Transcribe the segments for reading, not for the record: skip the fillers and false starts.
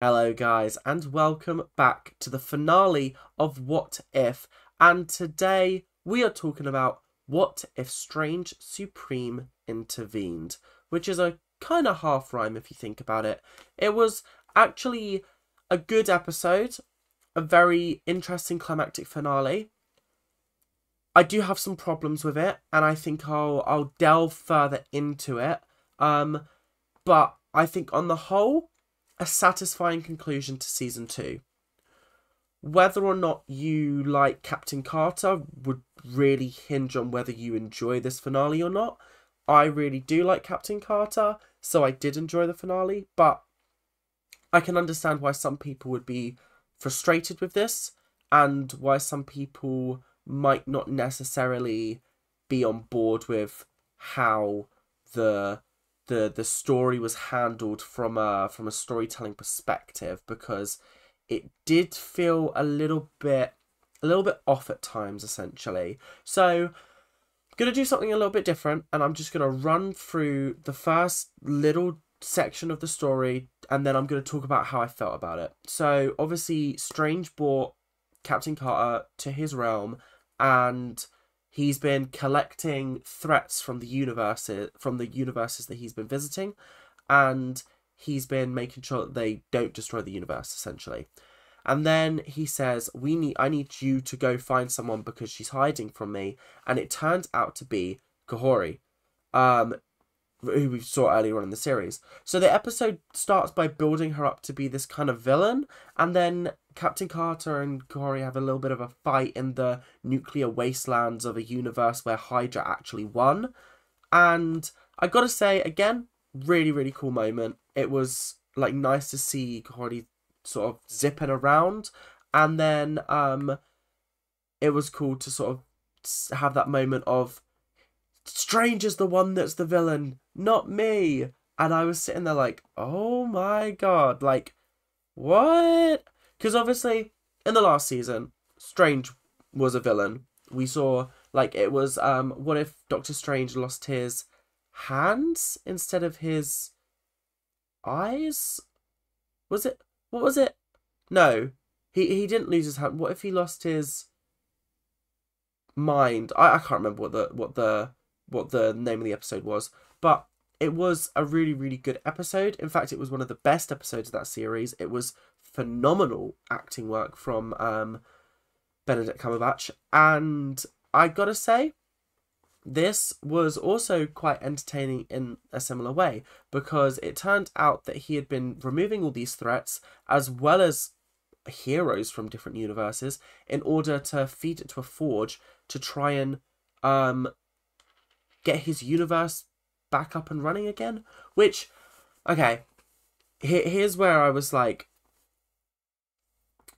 Hello guys and welcome back to the finale of What If, and today we are talking about what if Strange Supreme intervened, which is a kind of half rhyme if you think about it. It was actually a good episode, a very interesting climactic finale. I do have some problems with it and I think I'll delve further into it. But I think on the whole, a satisfying conclusion to season 2. Whether or not you like Captain Carter would really hinge on whether you enjoy this finale or not. I really do like Captain Carter, so I did enjoy the finale, but I can understand why some people would be frustrated with this and why some people might not necessarily be on board with how the story was handled from a storytelling perspective, because it did feel a little bit off at times essentially. So I'm gonna do something a little bit different, and I'm just gonna run through the first little section of the story, and then I'm gonna talk about how I felt about it. So obviously Strange brought Captain Carter to his realm, and he's been collecting threats from the universes that he's been visiting, and he's been making sure that they don't destroy the universe essentially. And then he says, I need you to go find someone because she's hiding from me. And it turns out to be Kahori, who we saw earlier on in the series. So the episode starts by building her up to be this kind of villain, and then Captain Carter and Kahori have a little bit of a fight in the nuclear wastelands of a universe where Hydra actually won. And I gotta say, again, really, really cool moment. It was like nice to see Kahori sort of zipping around, and then it was cool to sort of have that moment of Strange is the one that's the villain, not me. And I was sitting there like, oh my god, like, what? Because obviously, in the last season, Strange was a villain. We saw, like, it was, what if Doctor Strange lost his hands instead of his eyes? Was it? What was it? No, he didn't lose his hand. What if he lost his mind? I can't remember what the name of the episode was, but it was a really, really good episode. In fact, it was one of the best episodes of that series. It was phenomenal acting work from Benedict Cumberbatch, and I gotta say, this was also quite entertaining in a similar way, because it turned out that he had been removing all these threats as well as heroes from different universes in order to feed it to a forge to try and get his universe back up and running again. Which, okay, here's where I was like,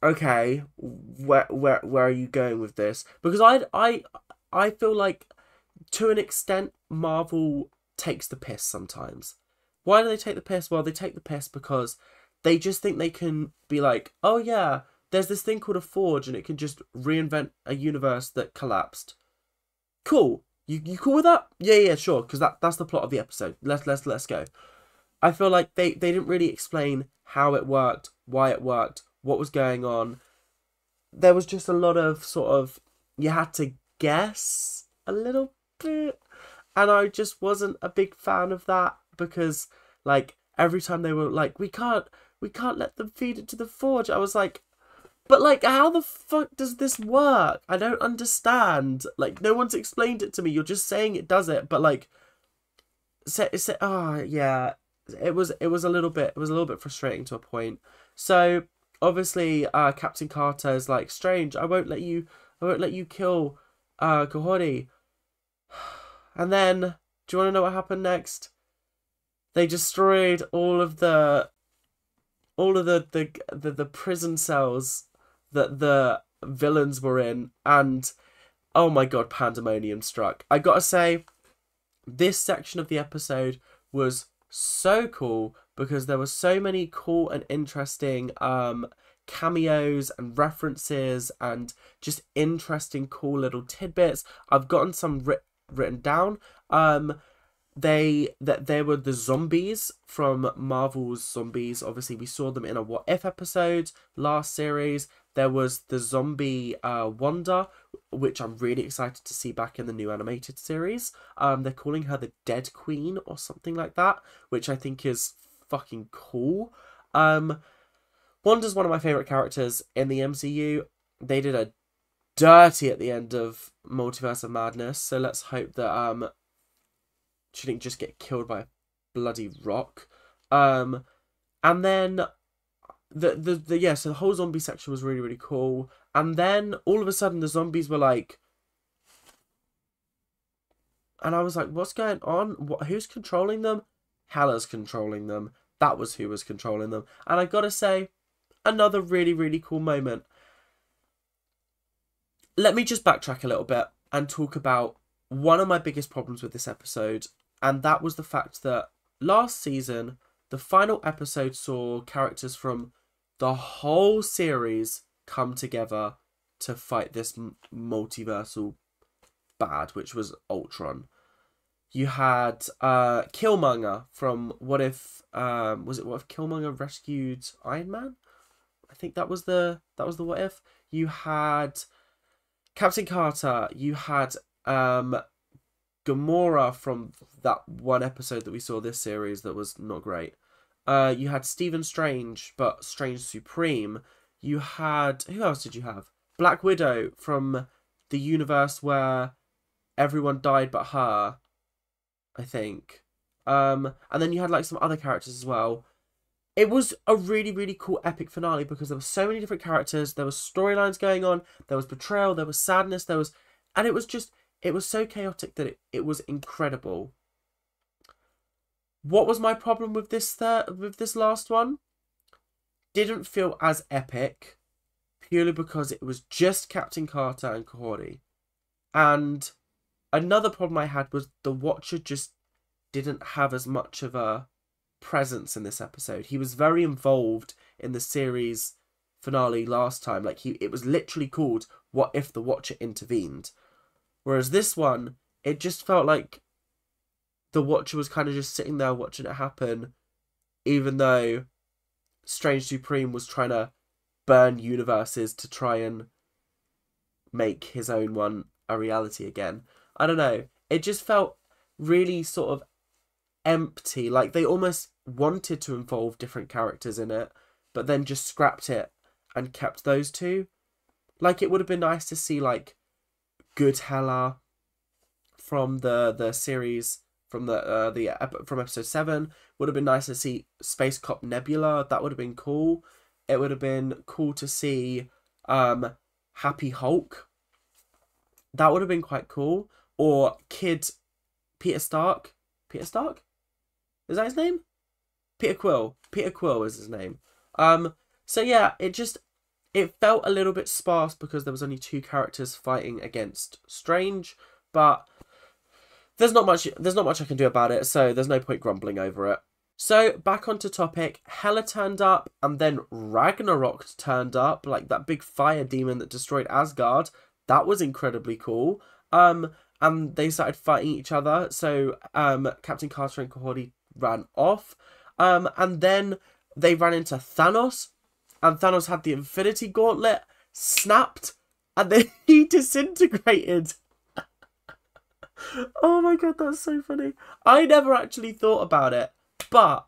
okay, where are you going with this? Because I feel like, to an extent, Marvel takes the piss sometimes. Why do they take the piss? Well, they take the piss because they just think they can be like, oh yeah, there's this thing called a forge and it can just reinvent a universe that collapsed. Cool. You cool with that? Yeah, sure, because that's the plot of the episode. Let's go. I feel like they didn't really explain how it worked, why it worked, what was going on. There was just a lot of sort of, you had to guess a little bit, and I just wasn't a big fan of that, because like every time they were like, we can't let them feed it to the forge, I was like, but like, how the fuck does this work? I don't understand. Like, no one's explained it to me. You're just saying it does it, but like, yeah, it was a little bit frustrating to a point. So obviously, Captain Carter is like, Strange, I won't let you kill Kahori. And then, do you want to know what happened next? They destroyed all of the prison cells that the villains were in, and oh my god, pandemonium struck. I gotta say, this section of the episode was so cool because there were so many cool and interesting cameos and references and just interesting cool little tidbits. I've gotten some written down. that there were the zombies from Marvel's Zombies. Obviously, we saw them in a What If episode last series. There was the zombie Wanda, which I'm really excited to see back in the new animated series. They're calling her the Dead Queen or something like that, which I think is fucking cool. Wanda's one of my favourite characters in the MCU. They did a dirty at the end of Multiverse of Madness, so let's hope that she didn't just get killed by a bloody rock. And then so the whole zombie section was really, really cool. And then all of a sudden the zombies were like, and I was like, what's going on? Who's controlling them? Hela's controlling them. That was who was controlling them. And I gotta say, another really, really cool moment. Let me just backtrack a little bit and talk about one of my biggest problems with this episode, and that was the fact that last season, the final episode saw characters from the whole series come together to fight this multiversal bad, which was Ultron. You had Killmonger from What If What If Killmonger rescued Iron Man? I think that was the What If. You had Captain Carter. You had Gamora from that one episode that we saw this series that was not great. You had Stephen Strange, but Strange Supreme. You had... Who else did you have? Black Widow from the universe where everyone died but her, I think. And then you had like some other characters as well. It was a really, really cool epic finale because there were so many different characters. There was storylines going on. There was betrayal. There was sadness. And it was just... It was so chaotic that it was incredible. What was my problem with this last one? Didn't feel as epic, purely because it was just Captain Carter and Kahori. And another problem I had was the Watcher just didn't have as much of a presence in this episode. He was very involved in the series finale last time. Like it was literally called What If the Watcher Intervened. Whereas this one, it just felt like the Watcher was kind of just sitting there watching it happen, even though Strange Supreme was trying to burn universes to try and make his own one a reality again. I don't know. It just felt really sort of empty. Like they almost wanted to involve different characters in it, but then just scrapped it and kept those two. Like it would have been nice to see like Good Hela from the series from from episode 7. Would have been nice to see Space Cop Nebula. That would have been cool. It would have been cool to see Happy Hulk. That would have been quite cool. Or Kid Peter Stark. Peter Stark? Is that his name? Peter Quill. Peter Quill is his name. So yeah, it felt a little bit sparse because there was only 2 characters fighting against Strange, but there's not much I can do about it, so there's no point grumbling over it. So back onto topic, Hela turned up and then Ragnarok turned up, like that big fire demon that destroyed Asgard. That was incredibly cool. And they started fighting each other, so Captain Carter and Kahori ran off. And then they ran into Thanos. And Thanos had the Infinity Gauntlet, snapped, and then he disintegrated. Oh my god, that's so funny. I never actually thought about it, but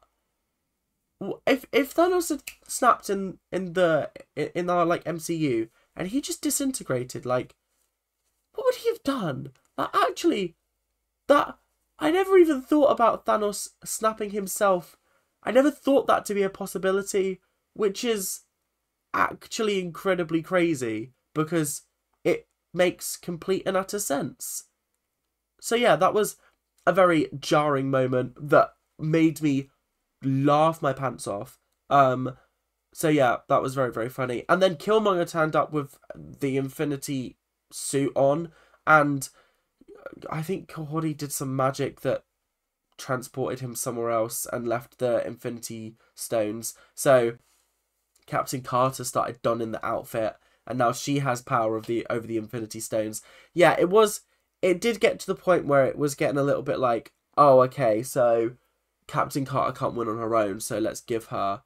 if Thanos had snapped in our like MCU and he just disintegrated, like what would he have done? I never even thought about Thanos snapping himself. I never thought that to be a possibility, which is actually incredibly crazy because it makes complete and utter sense. So yeah, that was a very jarring moment that made me laugh my pants off. So yeah, that was very, very funny. And then Killmonger turned up with the Infinity suit on, and I think Kahori did some magic that transported him somewhere else and left the Infinity Stones. So Captain Carter started donning the outfit, and now she has power over the Infinity Stones. Yeah, it did get to the point where it was getting a little bit like, oh, okay, so Captain Carter can't win on her own, so let's give her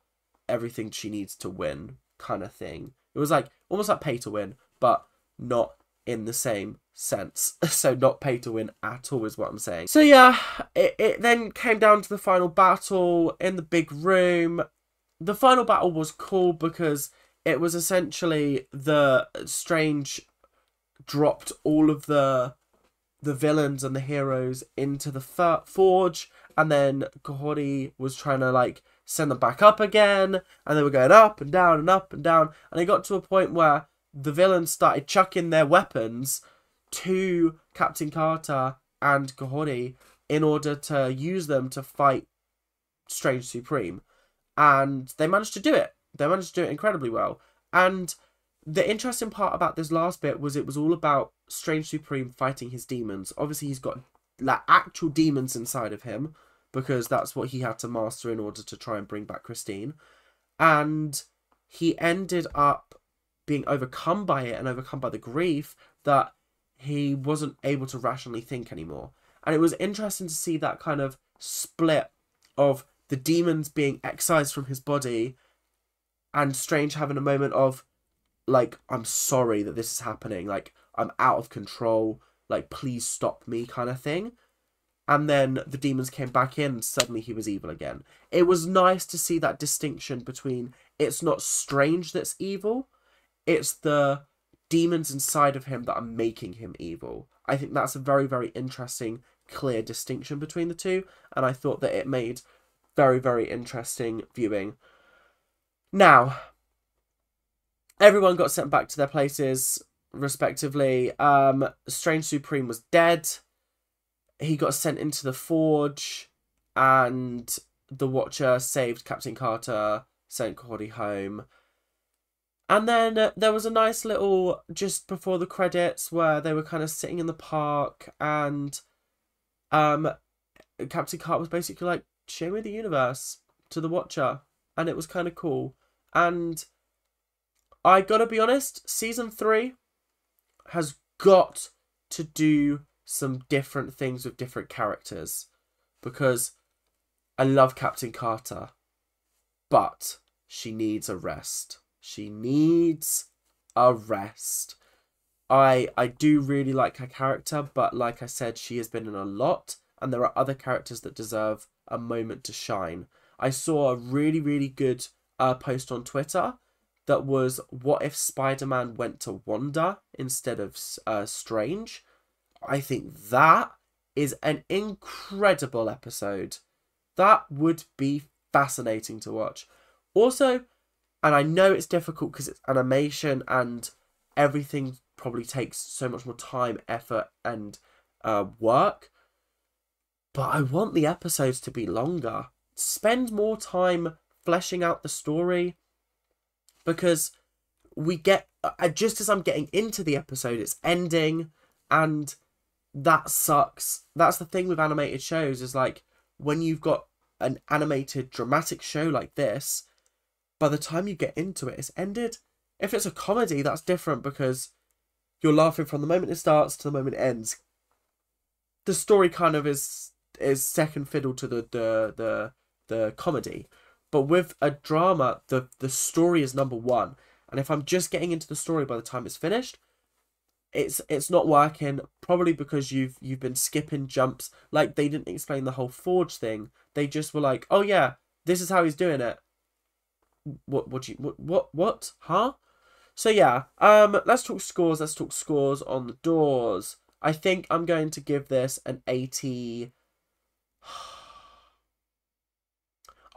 everything she needs to win, kind of thing. It was like almost like pay to win, but not in the same sense. So not pay to win at all is what I'm saying. So yeah, it then came down to the final battle in the big room. The final battle was cool because it was essentially the Strange dropped all of the villains and the heroes into the forge, and then Kahori was trying to like send them back up again, and they were going up and down and up and down, and they got to a point where the villains started chucking their weapons to Captain Carter and Kahori in order to use them to fight Strange Supreme, and they managed to do it. They managed to do it incredibly well. And the interesting part about this last bit was it was all about Strange Supreme fighting his demons. Obviously, he's got like actual demons inside of him because that's what he had to master in order to try and bring back Christine. And he ended up being overcome by it and overcome by the grief that he wasn't able to rationally think anymore. And it was interesting to see that kind of split of the demons being excised from his body and Strange having a moment of, like, I'm sorry that this is happening. Like, I'm out of control. Like, please stop me kind of thing. And then the demons came back in and suddenly he was evil again. It was nice to see that distinction between it's not Strange that's evil. It's the demons inside of him that are making him evil. I think that's a very, very interesting, clear distinction between the two. And I thought that it made very, very interesting viewing. Now, everyone got sent back to their places, respectively. Strange Supreme was dead. He got sent into the forge, and the Watcher saved Captain Carter, sent Kahori home. And then there was a nice little, just before the credits, where they were kind of sitting in the park, and Captain Carter was basically like, show me the universe, to the Watcher. And it was kind of cool. And I gotta be honest, season 3 has got to do some different things with different characters, because I love Captain Carter, but she needs a rest. She needs a rest. I do really like her character, but like I said, she has been in a lot, and there are other characters that deserve a moment to shine. I saw a really, really good post on Twitter that was, what if Spider-Man went to Wanda instead of Strange? I think that is an incredible episode. That would be fascinating to watch. Also, and I know it's difficult because it's animation and everything probably takes so much more time, effort, and work, but I want the episodes to be longer. Spend more time fleshing out the story, because we get, just as I'm getting into the episode, it's ending, and that sucks. That's the thing with animated shows, is like, when you've got an animated dramatic show like this, by the time you get into it, it's ended. If it's a comedy, that's different, because you're laughing from the moment it starts to the moment it ends. The story kind of is second fiddle to the comedy. But with a drama, the story is number one. And if I'm just getting into the story by the time it's finished, it's not working, probably because you've been skipping jumps. Like, they didn't explain the whole Forge thing. They just were like, oh yeah, this is how he's doing it. What? Huh? So yeah, let's talk scores. Let's talk scores on the doors. I think I'm going to give this an 80.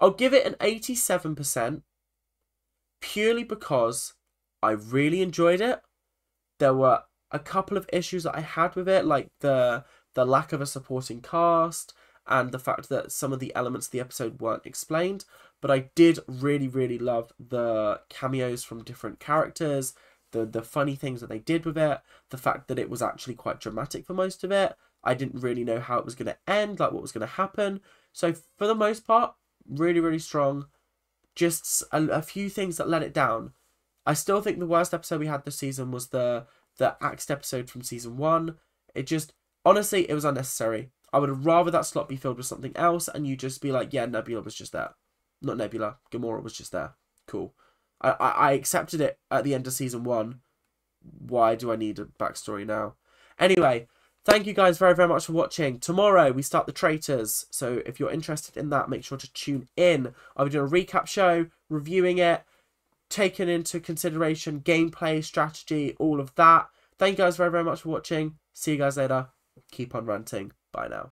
I'll give it an 87%, purely because I really enjoyed it. There were a couple of issues that I had with it, like the lack of a supporting cast and the fact that some of the elements of the episode weren't explained. But I did really, really love the cameos from different characters, the funny things that they did with it, the fact that it was actually quite dramatic for most of it. I didn't really know how it was going to end, like what was going to happen. So for the most part, really, really strong. Just a few things that let it down. I still think the worst episode we had this season was the Axed episode from season 1. It just, honestly, it was unnecessary. I would have rather that slot be filled with something else and you just be like, yeah, Nebula was just there. Not Nebula, Gamora was just there. Cool. I accepted it at the end of season 1. Why do I need a backstory now? Anyway, thank you guys very, very much for watching. Tomorrow we start the Traitors, so if you're interested in that, make sure to tune in. I'll be doing a recap show, reviewing it, taking into consideration gameplay, strategy, all of that. Thank you guys very, very much for watching. See you guys later. Keep on ranting. Bye now.